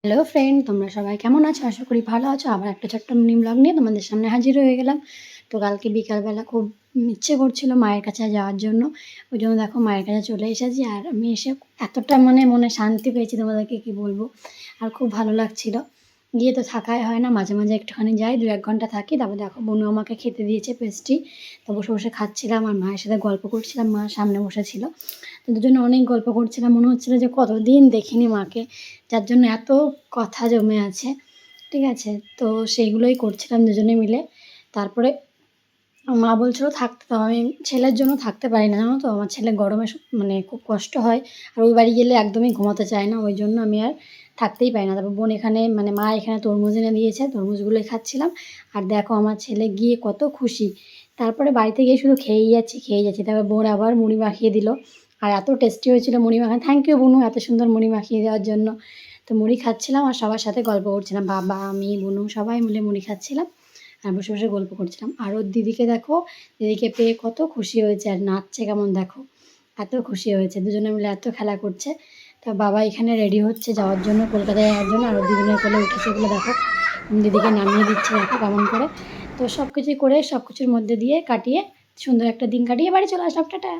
Hello friend, তোমরা সবাই কেমন আছো? আশা করি ভালো আছো। আবার একটা ছোট্ট মিনি ব্লগ নিয়ে তোমাদের সামনে হাজির হয়ে গেলাম। তো কালকে বিকালবেলা খুব ইচ্ছে করছিল মায়ের কাছে যাওয়ার জন্য। ওই জন্য দেখো মায়ের কাছে চলে এসেছি। আর আমি এসে এতটা মনে শান্তি পেয়েছি, তোমাদেরকে কি বলবো। আর খুব ভালো লাগছিল। গিয়ে তো থাকাই হয় না, মাঝে মাঝে একটুখানি যাই, 2-1 ঘন্টা থাকি। তারপর দেখো বোনু আমাকে খেতে দিয়েছে পেস্ট্রি। তো বসে বসে খাচ্ছিলাম আর মায়ের সাথে গল্প করছিলাম। মা সামনে বসেছিল। তো দুজনে অনেক গল্প করছিলাম। মনে হচ্ছিল যে কতদিন দেখিনি মাকে, যার জন্য এত কথা জমে আছে। ঠিক আছে, তো সেইগুলোই করছিলাম দুজনে মিলে। তারপরে মা বলছিল থাকতে, তো আমি ছেলের জন্য থাকতে পারি না, জানো তো। আমার ছেলে গরমে খুব কষ্ট হয়। আর ওই বাড়ি গেলে একদমই ঘুমাতে চায় না, ওই জন্য আমি আর থাকতেই পারি না। তারপর বোন এখানে মা এখানে তরমুজ এনে দিয়েছে, তরমুজগুলোই খাচ্ছিলাম। আর দেখো আমার ছেলে গিয়ে কত খুশি। তারপরে বাড়িতে গিয়ে শুধু খেয়েই যাচ্ছি। তারপর বোন আবার মুড়ি মাখিয়ে দিল। আর এত টেস্টি হয়েছিল মুড়ি মাখা। থ্যাংক ইউ বোনু, এত সুন্দর মুড়ি মাখিয়ে দেওয়ার জন্য। তো মুড়ি খাচ্ছিলাম আর সবার সাথে গল্প করছিলাম। বাবা, আমি, বোনু সবাই মিলে মুড়ি খাচ্ছিলাম আর বসে বসে গল্প করছিলাম। আর ওর দিদিকে দেখো, দিদিকে পেয়ে কত খুশি হয়েছে আর নাচছে কেমন দেখো। এত খুশি হয়েছে, দুজনে মিলে এত খেলা করছে। তো বাবা এখানে রেডি হচ্ছে যাওয়ার জন্য, কলকাতায় যাওয়ার জন্য। আর ওর দিদিনের কোলে উঠেছে বলে দেখো দিদিকে নামিয়ে দিচ্ছে দেখো কেমন করে। তো সব কিছুই করে সব কিছুর মধ্যে দিয়ে কাটিয়ে সুন্দর একটা দিন কাটিয়ে বাড়ি চলে আসলাম। টাটা।